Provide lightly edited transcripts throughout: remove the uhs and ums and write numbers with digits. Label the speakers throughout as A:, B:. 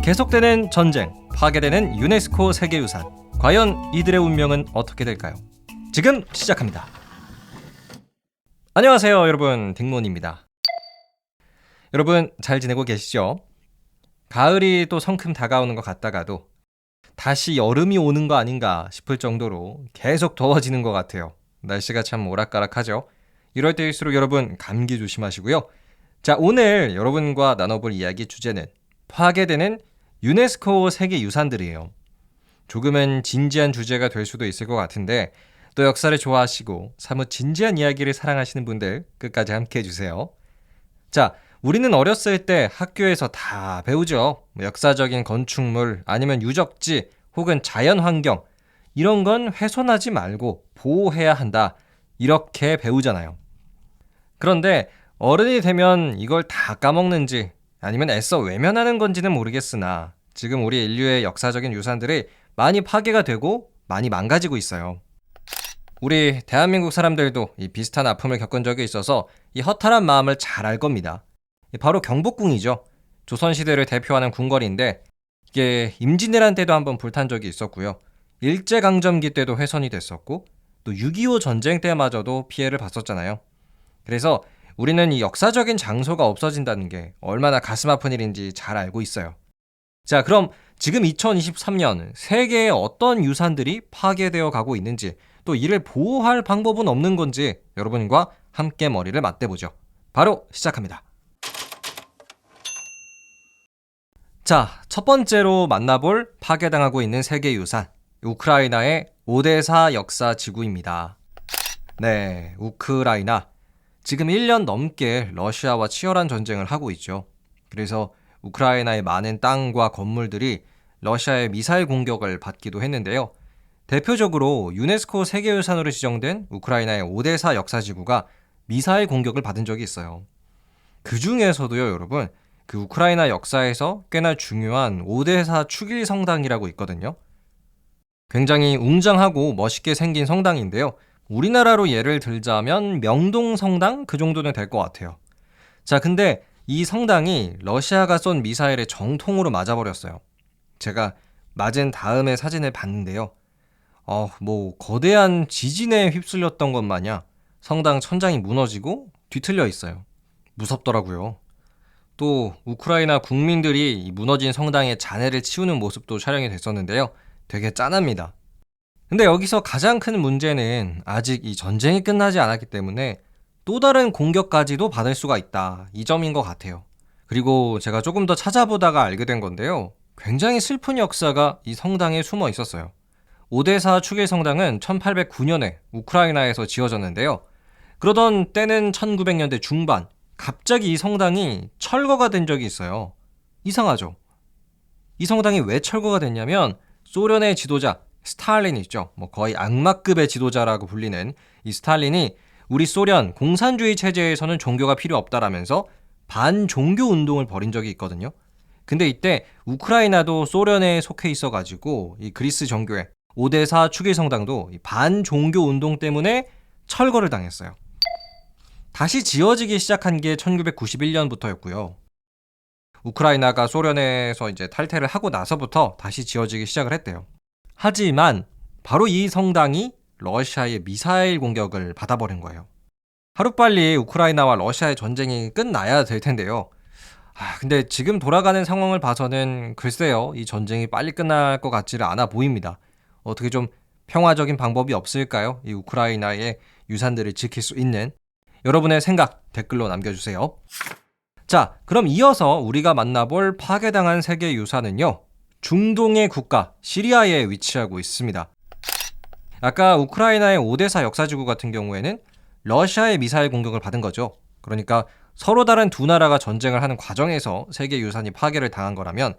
A: 계속되는 전쟁, 파괴되는 유네스코 세계유산. 과연 이들의 운명은 어떻게 될까요? 지금 시작합니다. 안녕하세요 여러분, 딩몬입니다. 여러분 잘 지내고 계시죠? 가을이 또 성큼 다가오는 것 같다가도 다시 여름이 오는 거 아닌가 싶을 정도로 계속 더워지는 것 같아요. 날씨가 참 오락가락하죠. 이럴 때일수록 여러분 감기 조심하시고요. 자, 오늘 여러분과 나눠볼 이야기 주제는 파괴되는 유네스코 세계유산들이에요. 조금은 진지한 주제가 될 수도 있을 것 같은데 또 역사를 좋아하시고 사뭇 진지한 이야기를 사랑하시는 분들 끝까지 함께 해주세요. 자, 우리는 어렸을 때 학교에서 다 배우죠. 역사적인 건축물 아니면 유적지 혹은 자연환경 이런 건 훼손하지 말고 보호해야 한다 이렇게 배우잖아요. 그런데 어른이 되면 이걸 다 까먹는지 아니면 애써 외면하는 건지는 모르겠으나 지금 우리 인류의 역사적인 유산들이 많이 파괴가 되고 많이 망가지고 있어요. 우리 대한민국 사람들도 이 비슷한 아픔을 겪은 적이 있어서 이 허탈한 마음을 잘 알 겁니다. 바로 경복궁이죠. 조선시대를 대표하는 궁궐인데 이게 임진왜란 때도 한번 불탄 적이 있었고요. 일제강점기 때도 훼손이 됐었고 또 6.25 전쟁 때마저도 피해를 봤었잖아요. 그래서 우리는 이 역사적인 장소가 없어진다는 게 얼마나 가슴 아픈 일인지 잘 알고 있어요. 자, 그럼 지금 2023년 세계의 어떤 유산들이 파괴되어 가고 있는지 또 이를 보호할 방법은 없는 건지 여러분과 함께 머리를 맞대보죠. 바로 시작합니다. 자, 첫 번째로 만나볼 파괴당하고 있는 세계유산, 우크라이나의 오데사 역사지구입니다. 네, 우크라이나. 지금 1년 넘게 러시아와 치열한 전쟁을 하고 있죠. 그래서 우크라이나의 많은 땅과 건물들이 러시아의 미사일 공격을 받기도 했는데요. 대표적으로 유네스코 세계유산으로 지정된 우크라이나의 오데사 역사지구가 미사일 공격을 받은 적이 있어요. 그 중에서도요, 여러분, 그 우크라이나 역사에서 꽤나 중요한 오데사 축일 성당이라고 있거든요. 굉장히 웅장하고 멋있게 생긴 성당인데요. 우리나라로 예를 들자면 명동성당 그 정도는 될 것 같아요. 자, 근데 이 성당이 러시아가 쏜 미사일에 정통으로 맞아버렸어요. 제가 맞은 다음에 사진을 봤는데요. 거대한 지진에 휩쓸렸던 것 마냥 성당 천장이 무너지고 뒤틀려 있어요. 무섭더라고요. 또 우크라이나 국민들이 이 무너진 성당에 잔해를 치우는 모습도 촬영이 됐었는데요. 되게 짠합니다. 근데 여기서 가장 큰 문제는 아직 이 전쟁이 끝나지 않았기 때문에 또 다른 공격까지도 받을 수가 있다. 이 점인 것 같아요. 그리고 제가 조금 더 찾아보다가 알게 된 건데요. 굉장히 슬픈 역사가 이 성당에 숨어 있었어요. 오데사 축일 성당은 1809년에 우크라이나에서 지어졌는데요. 그러던 때는 1900년대 중반, 갑자기 이 성당이 철거가 된 적이 있어요. 이상하죠? 이 성당이 왜 철거가 됐냐면 소련의 지도자 스탈린 있죠. 거의 악마급의 지도자라고 불리는 이 스탈린이 우리 소련 공산주의 체제에서는 종교가 필요 없다라면서 반종교 운동을 벌인 적이 있거든요. 근데 이때 우크라이나도 소련에 속해 있어가지고 이 그리스 정교회 오데사 축일 성당도 이 반종교 운동 때문에 철거를 당했어요. 다시 지어지기 시작한 게 1991년부터였고요. 우크라이나가 소련에서 이제 탈퇴를 하고 나서부터 다시 지어지기 시작을 했대요. 하지만 바로 이 성당이 러시아의 미사일 공격을 받아버린 거예요. 하루빨리 우크라이나와 러시아의 전쟁이 끝나야 될 텐데요. 근데 지금 돌아가는 상황을 봐서는 글쎄요, 이 전쟁이 빨리 끝날 것 같지를 않아 보입니다. 어떻게 좀 평화적인 방법이 없을까요? 이 우크라이나의 유산들을 지킬 수 있는. 여러분의 생각 댓글로 남겨주세요. 자, 그럼 이어서 우리가 만나볼 파괴당한 세계 유산은요, 중동의 국가 시리아에 위치하고 있습니다. 아까 우크라이나의 오데사 역사지구 같은 경우에는 러시아의 미사일 공격을 받은 거죠. 그러니까 서로 다른 두 나라가 전쟁을 하는 과정에서 세계유산이 파괴를 당한 거라면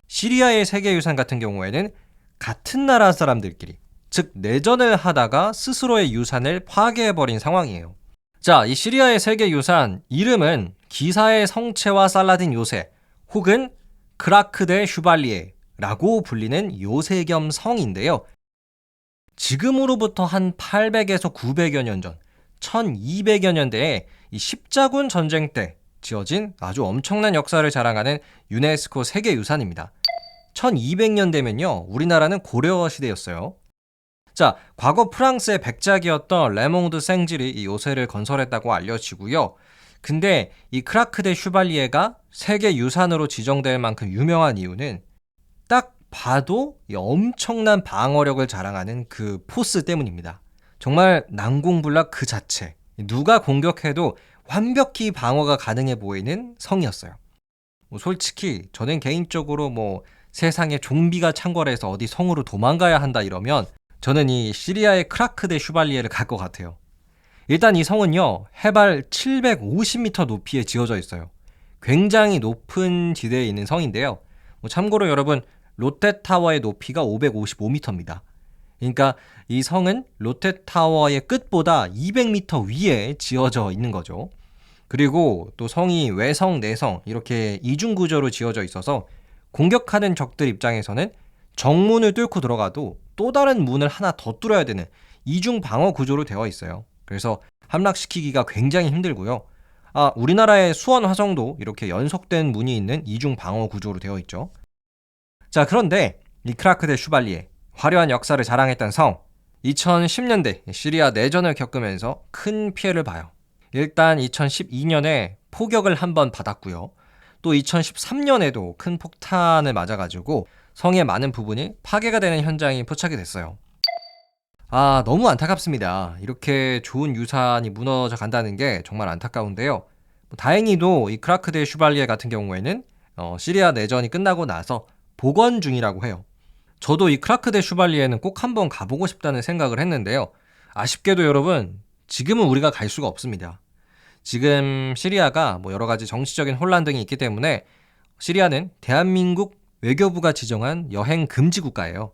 A: 시리아의 세계유산 같은 경우에는 같은 나라 사람들끼리, 즉 내전을 하다가 스스로의 유산을 파괴해버린 상황이에요. 자, 이 시리아의 세계유산 이름은 기사의 성체와 살라딘 요새 혹은 크라크 데 슈발리에라고 불리는 요새 겸 성인데요. 지금으로부터 한 800에서 900여 년 전, 1200여 년대에 이 십자군 전쟁 때 지어진 아주 엄청난 역사를 자랑하는 유네스코 세계유산입니다. 1200년 되면요, 우리나라는 고려 시대였어요. 자, 과거 프랑스의 백작이었던 레몽드 생질이 이 요새를 건설했다고 알려지고요. 근데 이 크라크 대 슈발리에가 세계 유산으로 지정될 만큼 유명한 이유는 딱 봐도 이 엄청난 방어력을 자랑하는 그 포스 때문입니다. 정말 난공불락 그 자체. 누가 공격해도 완벽히 방어가 가능해 보이는 성이었어요. 솔직히 저는 개인적으로 세상에 좀비가 창궐해서 어디 성으로 도망가야 한다 이러면 저는 이 시리아의 크라크 대 슈발리에를 갈 것 같아요. 일단 이 성은요, 해발 750m 높이에 지어져 있어요. 굉장히 높은 지대에 있는 성인데요. 참고로 여러분, 롯데타워의 높이가 555m입니다. 그러니까 이 성은 롯데타워의 끝보다 200m 위에 지어져 있는 거죠. 그리고 또 성이 외성, 내성 이렇게 이중구조로 지어져 있어서 공격하는 적들 입장에서는 정문을 뚫고 들어가도 또 다른 문을 하나 더 뚫어야 되는 이중 방어 구조로 되어 있어요. 그래서 함락시키기가 굉장히 힘들고요. 우리나라의 수원 화성도 이렇게 연속된 문이 있는 이중 방어 구조로 되어 있죠. 자, 그런데 이 크라크 대 슈발리에, 화려한 역사를 자랑했던 성, 2010년대 시리아 내전을 겪으면서 큰 피해를 봐요. 일단 2012년에 포격을 한번 받았고요. 또 2013년에도 큰 폭탄을 맞아가지고 성의 많은 부분이 파괴가 되는 현장이 포착이 됐어요. 너무 안타깝습니다. 이렇게 좋은 유산이 무너져 간다는 게 정말 안타까운데요. 다행히도 이 크라크 대 슈발리에 같은 경우에는 시리아 내전이 끝나고 나서 복원 중이라고 해요. 저도 이 크라크 대 슈발리에는 꼭 한번 가보고 싶다는 생각을 했는데요. 아쉽게도 여러분, 지금은 우리가 갈 수가 없습니다. 지금 시리아가 여러 가지 정치적인 혼란 등이 있기 때문에 시리아는 대한민국 외교부가 지정한 여행 금지 국가예요.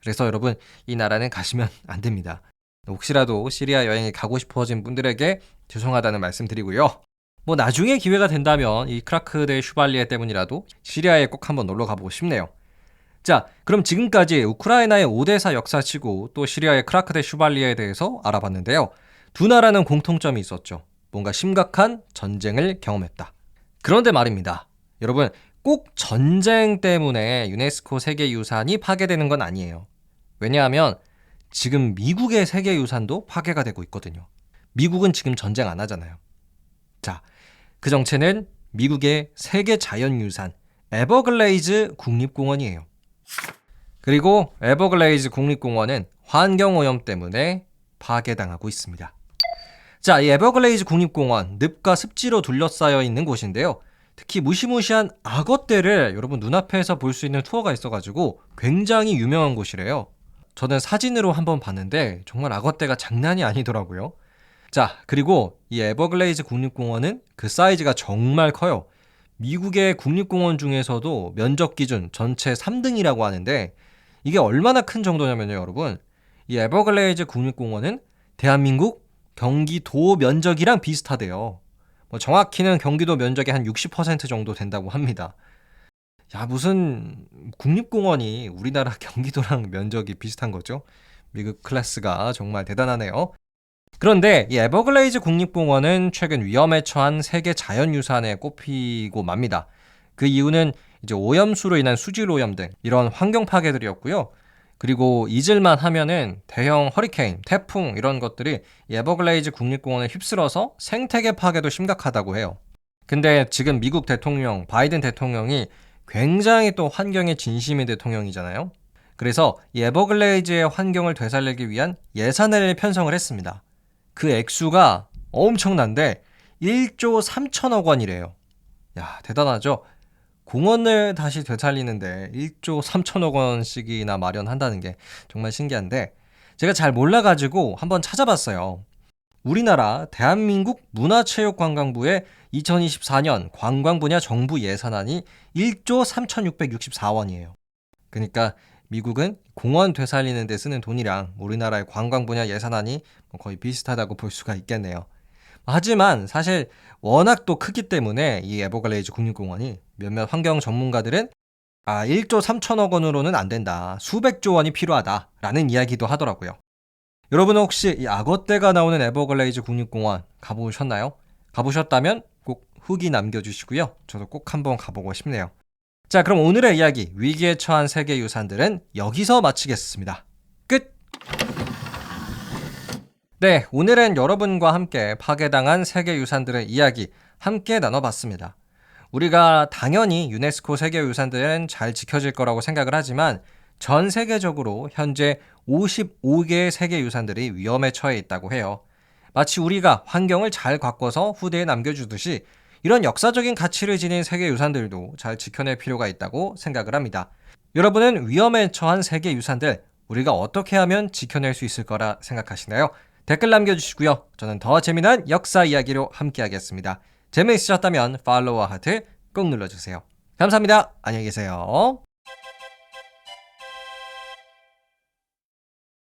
A: 그래서 여러분, 이 나라는 가시면 안 됩니다. 혹시라도 시리아 여행에 가고 싶어진 분들에게 죄송하다는 말씀 드리고요. 나중에 기회가 된다면 이 크라크 대 슈발리에 때문이라도 시리아에 꼭 한번 놀러 가보고 싶네요. 자, 그럼 지금까지 우크라이나의 오데사 역사치고 또 시리아의 크라크 대 슈발리에 대해서 알아봤는데요. 두 나라는 공통점이 있었죠. 뭔가 심각한 전쟁을 경험했다. 그런데 말입니다. 여러분, 꼭 전쟁 때문에 유네스코 세계유산이 파괴되는 건 아니에요. 왜냐하면 지금 미국의 세계유산도 파괴가 되고 있거든요. 미국은 지금 전쟁 안 하잖아요. 자, 그 정체는 미국의 세계 자연유산 에버글레이즈 국립공원이에요. 그리고 에버글레이즈 국립공원은 환경오염 때문에 파괴당하고 있습니다. 자, 이 에버글레이즈 국립공원, 늪과 습지로 둘러싸여 있는 곳인데요. 특히 무시무시한 악어떼를 여러분 눈앞에서 볼 수 있는 투어가 있어가지고 굉장히 유명한 곳이래요. 저는 사진으로 한번 봤는데 정말 악어떼가 장난이 아니더라고요. 자, 그리고 이 에버글레이즈 국립공원은 그 사이즈가 정말 커요. 미국의 국립공원 중에서도 면적 기준 전체 3등이라고 하는데 이게 얼마나 큰 정도냐면요, 여러분. 이 에버글레이즈 국립공원은 대한민국 경기도 면적이랑 비슷하대요. 정확히는 경기도 면적의 한 60% 정도 된다고 합니다. 야, 무슨 국립공원이 우리나라 경기도랑 면적이 비슷한 거죠? 미국 클래스가 정말 대단하네요. 그런데 이 에버글레이즈 국립공원은 최근 위험에 처한 세계 자연유산에 꼽히고 맙니다. 그 이유는 이제 오염수로 인한 수질 오염 등 이런 환경 파괴들이었고요. 그리고 잊을만 하면은 대형 허리케인, 태풍 이런 것들이 이 에버글레이즈 국립공원에 휩쓸어서 생태계 파괴도 심각하다고 해요. 근데 지금 미국 대통령, 바이든 대통령이 굉장히 또 환경에 진심인 대통령이잖아요. 그래서 이 에버글레이즈의 환경을 되살리기 위한 예산을 편성을 했습니다. 그 액수가 엄청난데 1조 3천억 원이래요. 야, 대단하죠? 공원을 다시 되살리는데 1조 3천억 원씩이나 마련한다는 게 정말 신기한데 제가 잘 몰라가지고 한번 찾아봤어요. 우리나라 대한민국 문화체육관광부의 2024년 관광 분야 정부 예산안이 1조 3,664원이에요. 그러니까 미국은 공원 되살리는 데 쓰는 돈이랑 우리나라의 관광 분야 예산안이 거의 비슷하다고 볼 수가 있겠네요. 하지만 사실 워낙 또 크기 때문에 이 에버글레이즈 국립공원이 몇몇 환경 전문가들은 1조 3천억 원으로는 안 된다. 수백조 원이 필요하다라는 이야기도 하더라고요. 여러분은 혹시 이 악어떼가 나오는 에버글레이즈 국립공원 가보셨나요? 가보셨다면 꼭 후기 남겨주시고요. 저도 꼭 한번 가보고 싶네요. 자, 그럼 오늘의 이야기 위기에 처한 세계유산들은 여기서 마치겠습니다. 끝! 네, 오늘은 여러분과 함께 파괴당한 세계유산들의 이야기 함께 나눠봤습니다. 우리가 당연히 유네스코 세계유산들은 잘 지켜질 거라고 생각을 하지만 전 세계적으로 현재 55개의 세계유산들이 위험에 처해 있다고 해요. 마치 우리가 환경을 잘 가꿔서 후대에 남겨주듯이 이런 역사적인 가치를 지닌 세계유산들도 잘 지켜낼 필요가 있다고 생각을 합니다. 여러분은 위험에 처한 세계유산들 우리가 어떻게 하면 지켜낼 수 있을 거라 생각하시나요? 댓글 남겨주시고요. 저는 더 재미난 역사 이야기로 함께하겠습니다. 재미있으셨다면 팔로우와 하트 꼭 눌러주세요. 감사합니다. 안녕히 계세요.